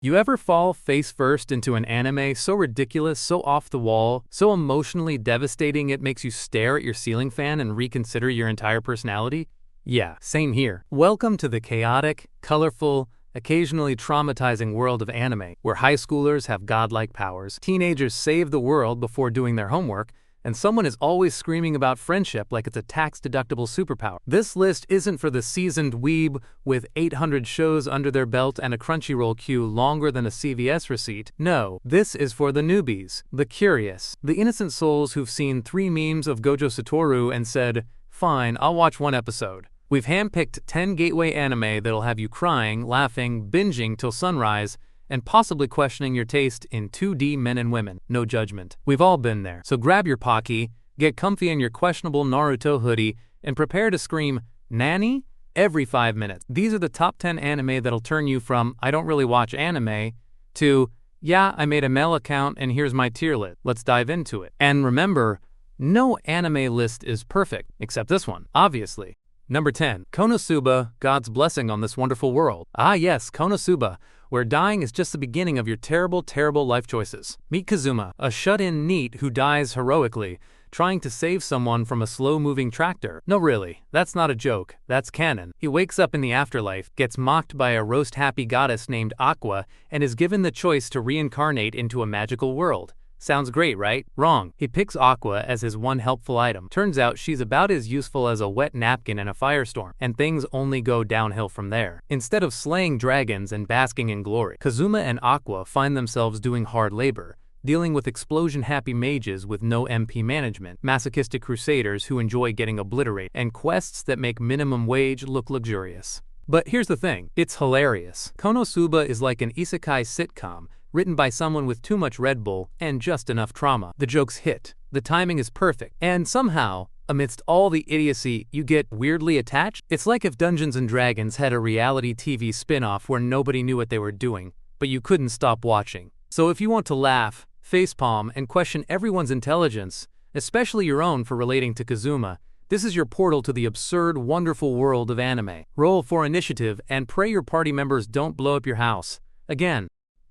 You ever fall face first into an anime so ridiculous, so off the wall, so emotionally devastating it makes you stare at your ceiling fan and reconsider your entire personality? Yeah, same here. Welcome to the chaotic, colorful, occasionally traumatizing world of anime, where high schoolers have godlike powers, teenagers save the world before doing their homework, and someone is always screaming about friendship like it's a tax-deductible superpower. This list isn't for the seasoned weeb with 800 shows under their belt and a Crunchyroll queue longer than a CVS receipt. No, this is for the newbies, the curious, the innocent souls who've seen 3 memes of Gojo Satoru and said, "Fine, I'll watch 1 episode." We've handpicked 10 gateway anime that'll have you crying, laughing, binging till sunrise, and possibly questioning your taste in 2D men and women. No judgment. We've all been there. So grab your Pocky, get comfy in your questionable Naruto hoodie, and prepare to scream, "Nanny?" every 5 minutes. These are the top 10 anime that'll turn you from, "I don't really watch anime," to, "Yeah, I made a mail account and here's my tier list. Let's dive into it." And remember, no anime list is perfect, except this one, obviously. Number 10. Konosuba, God's Blessing on This Wonderful World. Ah yes, Konosuba, where dying is just the beginning of your terrible, terrible life choices. Meet Kazuma, a shut-in NEET who dies heroically, trying to save someone from a slow-moving tractor. No really, that's not a joke, that's canon. He wakes up in the afterlife, gets mocked by a roast-happy goddess named Aqua, and is given the choice to reincarnate into a magical world. Sounds great, right? Wrong. He picks Aqua as his one helpful item. Turns out she's about as useful as a wet napkin in a firestorm, and things only go downhill from there. Instead of slaying dragons and basking in glory, Kazuma and Aqua find themselves doing hard labor, dealing with explosion-happy mages with no MP management, masochistic crusaders who enjoy getting obliterated, and quests that make minimum wage look luxurious. But here's the thing, it's hilarious. Konosuba is like an isekai sitcom, written by someone with too much Red Bull and just enough trauma. The jokes hit, the timing is perfect, and somehow, amidst all the idiocy, you get weirdly attached. It's like if Dungeons & Dragons had a reality TV spin-off where nobody knew what they were doing, but you couldn't stop watching. So if you want to laugh, facepalm, and question everyone's intelligence, especially your own for relating to Kazuma, this is your portal to the absurd, wonderful world of anime. Roll for initiative and pray your party members don't blow up your house. Again.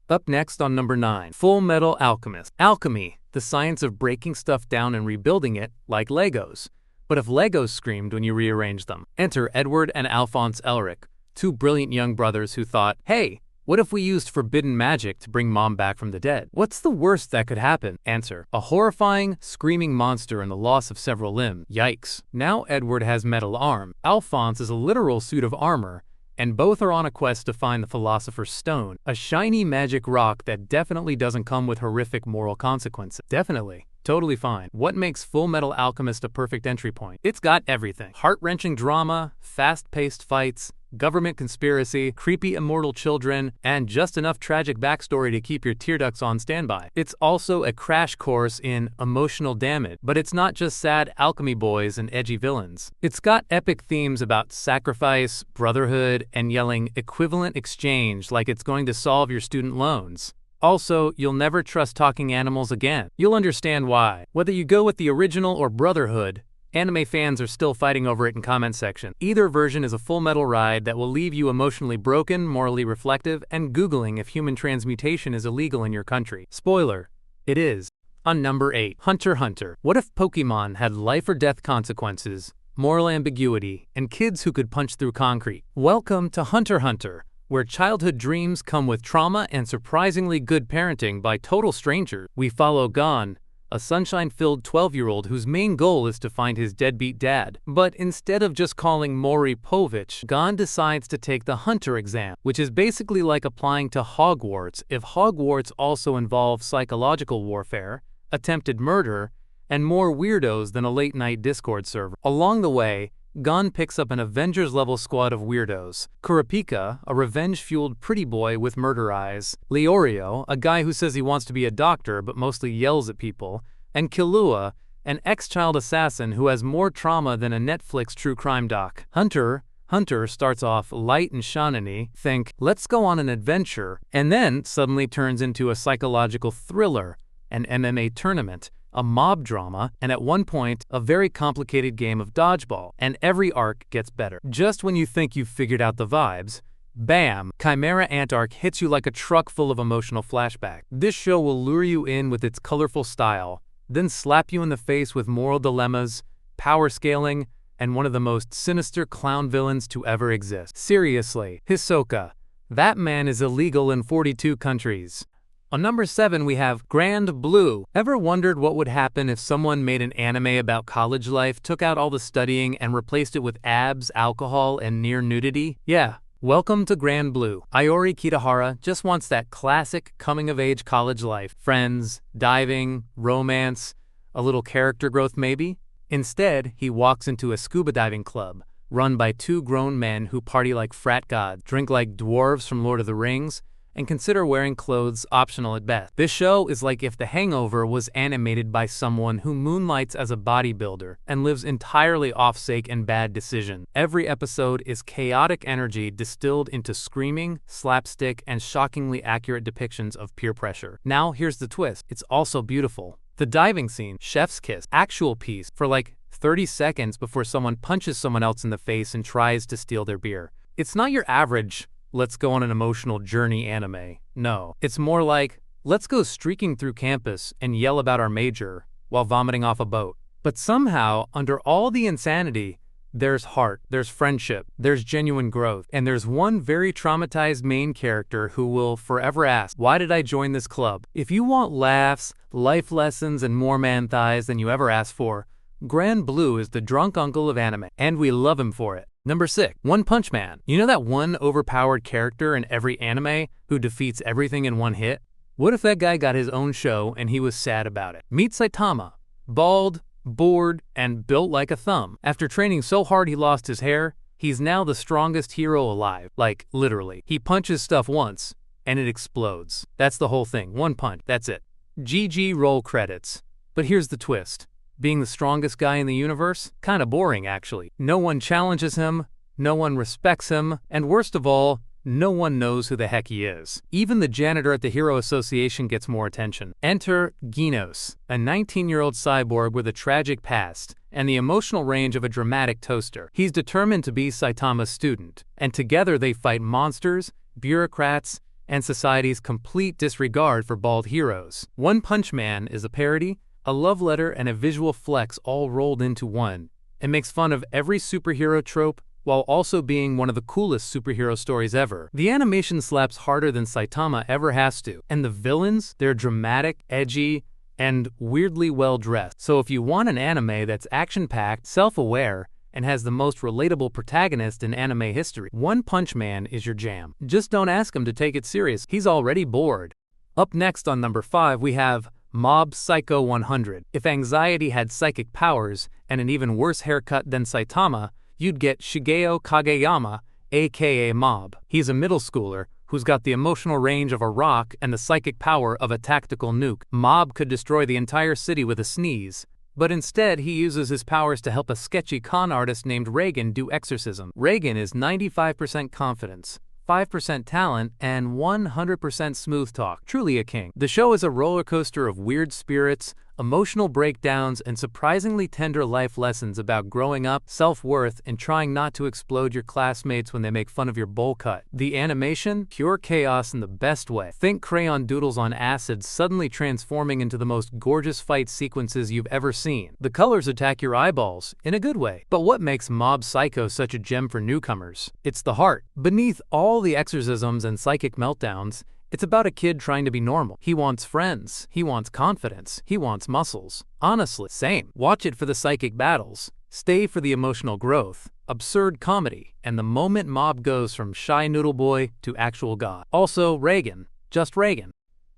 Up next on number 9, Full Metal Alchemist. Alchemy, the science of breaking stuff down and rebuilding it, like Legos. But if Legos screamed when you rearranged them. Enter Edward and Alphonse Elric, 2 brilliant young brothers who thought, "Hey, what if we used forbidden magic to bring Mom back from the dead? What's the worst that could happen?" Answer, a horrifying, screaming monster and the loss of several limbs. Yikes. Now Edward has metal arm. Alphonse is a literal suit of armor, and both are on a quest to find the Philosopher's Stone, a shiny magic rock that definitely doesn't come with horrific moral consequences. Definitely. Totally fine. What makes Full Metal Alchemist a perfect entry point? It's got everything. Heart-wrenching drama, fast-paced fights, government conspiracy, creepy immortal children, and just enough tragic backstory to keep your tear ducts on standby. It's also a crash course in emotional damage, but it's not just sad alchemy boys and edgy villains. It's got epic themes about sacrifice, brotherhood, and yelling equivalent exchange like it's going to solve your student loans. Also, you'll never trust talking animals again. You'll understand why. Whether you go with the original or Brotherhood, anime fans are still fighting over it in comment section. Either version is a full metal ride that will leave you emotionally broken, morally reflective, and Googling if human transmutation is illegal in your country. Spoiler, it is. On number 8, Hunter x Hunter. What if Pokemon had life or death consequences, moral ambiguity, and kids who could punch through concrete? Welcome to Hunter x Hunter, where childhood dreams come with trauma and surprisingly good parenting by total strangers. We follow Gon, a sunshine-filled 12-year-old whose main goal is to find his deadbeat dad. But instead of just calling Maury Povich, Gon decides to take the Hunter exam, which is basically like applying to Hogwarts if Hogwarts also involves psychological warfare, attempted murder, and more weirdos than a late-night Discord server. Along the way, Gon picks up an Avengers-level squad of weirdos. Kurapika, a revenge-fueled pretty boy with murder eyes. Leorio, a guy who says he wants to be a doctor but mostly yells at people. And Killua, an ex-child assassin who has more trauma than a Netflix true crime doc. Hunter starts off light and shonen-y, think, let's go on an adventure, and then suddenly turns into a psychological thriller, an MMA tournament, a mob drama, and at one point, a very complicated game of dodgeball, and every arc gets better. Just when you think you've figured out the vibes, Bam! Chimera Ant Arc hits you like a truck full of emotional flashback. This show will lure you in with its colorful style, then slap you in the face with moral dilemmas, power scaling, and one of the most sinister clown villains to ever exist. Seriously, Hisoka. That man is illegal in 42 countries. On number 7 we have Grand Blue. Ever wondered what would happen if someone made an anime about college life, took out all the studying, and replaced it with abs, alcohol, and near nudity? Yeah. Welcome to Grand Blue. Iori Kitahara just wants that classic coming-of-age college life. Friends, diving, romance, a little character growth maybe? Instead, he walks into a scuba diving club, run by 2 grown men who party like frat gods, drink like dwarves from Lord of the Rings, and consider wearing clothes optional at best. This show is like if The Hangover was animated by someone who moonlights as a bodybuilder and lives entirely off-sake and bad decisions. Every episode is chaotic energy distilled into screaming, slapstick, and shockingly accurate depictions of peer pressure. Now here's the twist. It's also beautiful. The diving scene, chef's kiss, actual peace for like 30 seconds before someone punches someone else in the face and tries to steal their beer. It's not your average let's go on an emotional journey anime. No, it's more like, let's go streaking through campus and yell about our major while vomiting off a boat. But somehow, under all the insanity, there's heart, there's friendship, there's genuine growth, and there's one very traumatized main character who will forever ask, why did I join this club? If you want laughs, life lessons, and more man thighs than you ever asked for, Grand Blue is the drunk uncle of anime, and we love him for it. Number 6. One Punch Man. You know that one overpowered character in every anime who defeats everything in one hit? What if that guy got his own show and he was sad about it? Meet Saitama. Bald, bored, and built like a thumb. After training so hard he lost his hair, he's now the strongest hero alive. Like, literally. He punches stuff once, and it explodes. That's the whole thing. One punch. That's it. GG roll credits. But here's the twist. Being the strongest guy in the universe? Kinda boring, actually. No one challenges him, no one respects him, and worst of all, no one knows who the heck he is. Even the janitor at the Hero Association gets more attention. Enter Genos, a 19-year-old cyborg with a tragic past and the emotional range of a dramatic toaster. He's determined to be Saitama's student, and together they fight monsters, bureaucrats, and society's complete disregard for bald heroes. One Punch Man is a parody, a love letter, and a visual flex all rolled into one. It makes fun of every superhero trope while also being one of the coolest superhero stories ever. The animation slaps harder than Saitama ever has to, and the villains, they're dramatic, edgy, and weirdly well-dressed. So if you want an anime that's action-packed, self-aware, and has the most relatable protagonist in anime history, One Punch Man is your jam. Just don't ask him to take it serious. He's already bored. Up next on number 5 we have Mob Psycho 100. If anxiety had psychic powers and an even worse haircut than Saitama, you'd get Shigeo Kageyama, aka Mob. He's a middle schooler who's got the emotional range of a rock and the psychic power of a tactical nuke. Mob could destroy the entire city with a sneeze, but instead he uses his powers to help a sketchy con artist named Reagan do exorcism. Reagan is 95% confidence, 5% talent, and 100% smooth talk. Truly a king. The show is a roller coaster of weird spirits, emotional breakdowns, and surprisingly tender life lessons about growing up, self-worth, and trying not to explode your classmates when they make fun of your bowl cut. The animation? Pure chaos in the best way. Think crayon doodles on acid suddenly transforming into the most gorgeous fight sequences you've ever seen. The colors attack your eyeballs, in a good way. But what makes Mob Psycho such a gem for newcomers? It's the heart. Beneath all the exorcisms and psychic meltdowns, it's about a kid trying to be normal. He wants friends. He wants confidence. He wants muscles. Honestly, same. Watch it for the psychic battles. Stay for the emotional growth, absurd comedy, and the moment Mob goes from shy noodle boy to actual god. Also, Reagan. Just Reagan.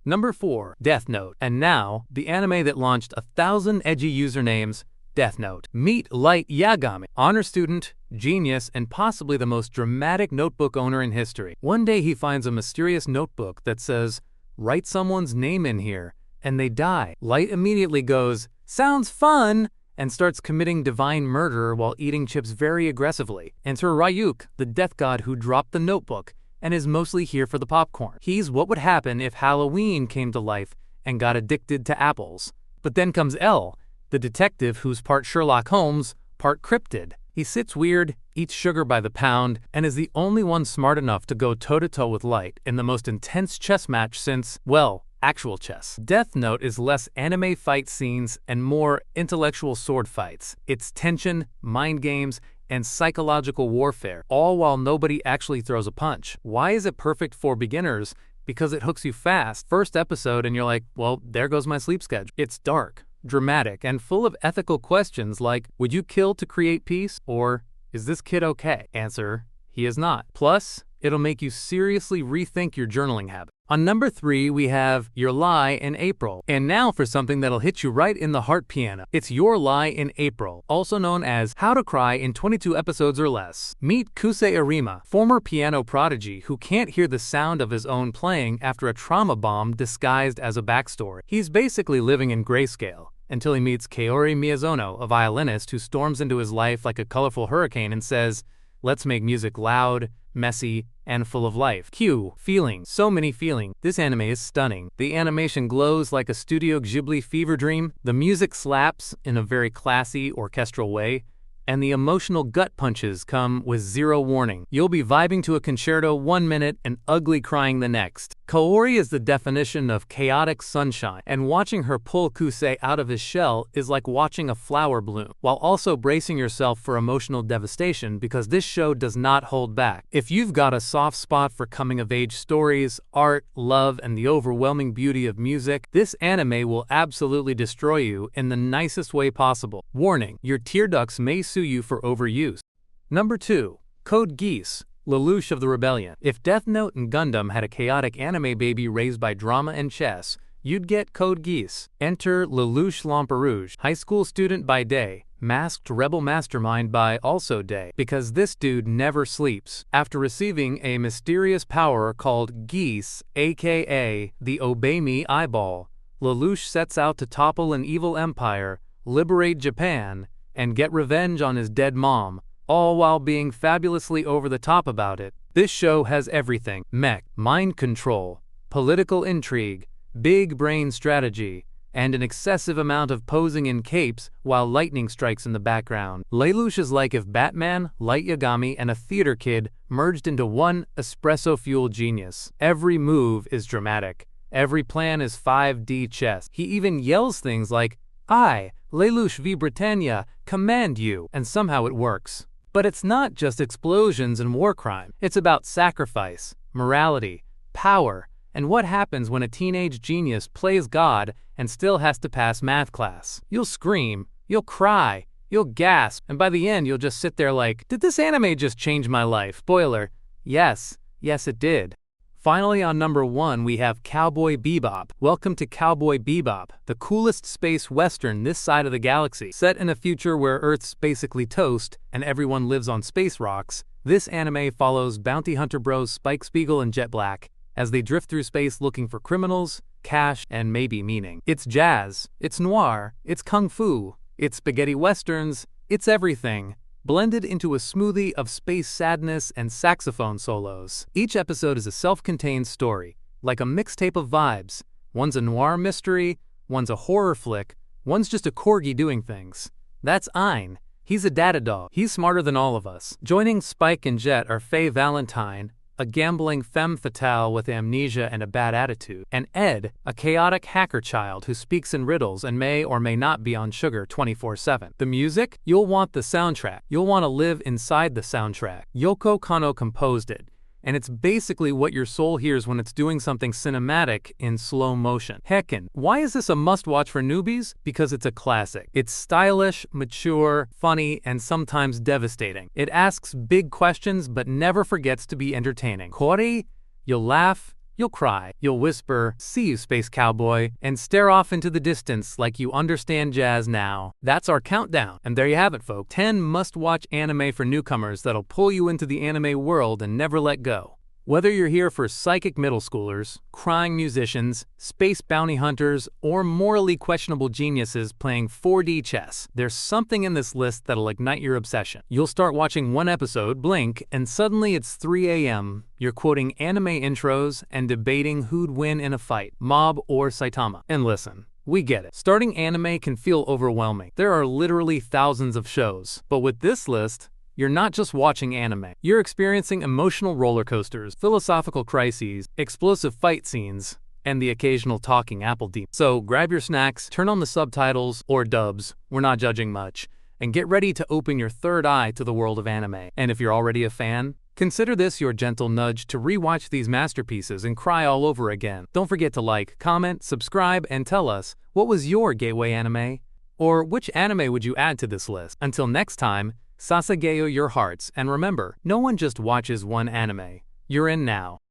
Number 4. Death Note. And now, the anime that launched 1,000 edgy usernames, Death Note. Meet Light Yagami, honor student, genius, and possibly the most dramatic notebook owner in history. One day he finds a mysterious notebook that says, "Write someone's name in here," and they die. Light immediately goes, "Sounds fun," and starts committing divine murder while eating chips very aggressively. Enter Ryuk, the death god who dropped the notebook and is mostly here for the popcorn. He's what would happen if Halloween came to life and got addicted to apples. But then comes L, the detective who's part Sherlock Holmes, part cryptid. He sits weird, eats sugar by the pound, and is the only one smart enough to go toe-to-toe with Light in the most intense chess match since, well, actual chess. Death Note is less anime fight scenes and more intellectual sword fights. It's tension, mind games, and psychological warfare, all while nobody actually throws a punch. Why is it perfect for beginners? Because it hooks you fast. First episode and you're like, well, there goes my sleep schedule. It's dark, dramatic, and full of ethical questions like, would you kill to create peace? Or, is this kid okay? Answer, he is not. Plus, it'll make you seriously rethink your journaling habit. On number 3, we have Your Lie in April. And now for something that'll hit you right in the heart piano. It's Your Lie in April, also known as How to Cry in 22 Episodes or Less. Meet Kusei Arima, former piano prodigy who can't hear the sound of his own playing after a trauma bomb disguised as a backstory. He's basically living in grayscale until he meets Kaori Miyazono, a violinist who storms into his life like a colorful hurricane and says, let's make music loud, messy, and full of life. Cue, feeling. So many feeling. This anime is stunning. The animation glows like a Studio Ghibli fever dream, the music slaps in a very classy, orchestral way, and the emotional gut punches come with zero warning. You'll be vibing to a concerto 1 minute and ugly crying the next. Kaori is the definition of chaotic sunshine, and watching her pull Kusei out of his shell is like watching a flower bloom, while also bracing yourself for emotional devastation because this show does not hold back. If you've got a soft spot for coming-of-age stories, art, love, and the overwhelming beauty of music, this anime will absolutely destroy you in the nicest way possible. Warning, your tear ducts may sue you for overuse. Number 2. Code Geass, Lelouch of the Rebellion. If Death Note and Gundam had a chaotic anime baby raised by drama and chess, you'd get Code Geass. Enter Lelouch Lamperouge, high school student by day, masked rebel mastermind by also day, because this dude never sleeps. After receiving a mysterious power called Geass, aka the Obey Me Eyeball, Lelouch sets out to topple an evil empire, liberate Japan, and get revenge on his dead mom, all while being fabulously over the top about it. This show has everything: mech, mind control, political intrigue, big brain strategy, and an excessive amount of posing in capes while lightning strikes in the background. Lelouch is like if Batman, Light Yagami, and a theater kid merged into one espresso-fueled genius. Every move is dramatic. Every plan is 5D chess. He even yells things like, I, Lelouch v. Britannia, command you, and somehow it works. But it's not just explosions and war crime. It's about sacrifice, morality, power, and what happens when a teenage genius plays God and still has to pass math class. You'll scream, you'll cry, you'll gasp, and by the end you'll just sit there like, did this anime just change my life? Spoiler, yes it did. Finally, on number 1, we have Cowboy Bebop. Welcome to Cowboy Bebop, the coolest space western this side of the galaxy. Set in a future where Earth's basically toast and everyone lives on space rocks, this anime follows bounty hunter bros Spike Spiegel and Jet Black as they drift through space looking for criminals, cash, and maybe meaning. It's jazz, it's noir, it's kung fu, it's spaghetti westerns, it's everything, blended into a smoothie of space sadness and saxophone solos. Each episode is a self-contained story, like a mixtape of vibes. One's a noir mystery, one's a horror flick, one's just a corgi doing things. That's Ein. He's a data dog. He's smarter than all of us. Joining Spike and Jet are Faye Valentine, a gambling femme fatale with amnesia and a bad attitude, and Ed, a chaotic hacker child who speaks in riddles and may or may not be on sugar 24/7. The music? You'll want the soundtrack. You'll want to live inside the soundtrack. Yoko Kanno composed it, and it's basically what your soul hears when it's doing something cinematic in slow motion. Heckin', why is this a must-watch for newbies? Because it's a classic. It's stylish, mature, funny, and sometimes devastating. It asks big questions but never forgets to be entertaining. Kori, you'll laugh, you'll cry, you'll whisper, "See you, space cowboy," and stare off into the distance like you understand jazz now. That's our countdown. And there you have it, folks. 10 must-watch anime for newcomers that'll pull you into the anime world and never let go. Whether you're here for psychic middle schoolers, crying musicians, space bounty hunters, or morally questionable geniuses playing 4D chess, there's something in this list that'll ignite your obsession. You'll start watching one episode, blink, and suddenly it's 3 a.m. You're quoting anime intros and debating who'd win in a fight, Mob or Saitama. And listen, We get it. Starting anime can feel overwhelming. There are literally thousands of shows. But with this list, you're not just watching anime. You're experiencing emotional roller coasters, philosophical crises, explosive fight scenes, and the occasional talking apple demon. So grab your snacks, turn on the subtitles or dubs, we're not judging much, and get ready to open your third eye to the world of anime. And if you're already a fan, consider this your gentle nudge to rewatch these masterpieces and cry all over again. Don't forget to like, comment, subscribe, and tell us, what was your gateway anime? Or which anime would you add to this list? Until next time, Sasageo your hearts, and remember, no one just watches one anime. You're in now.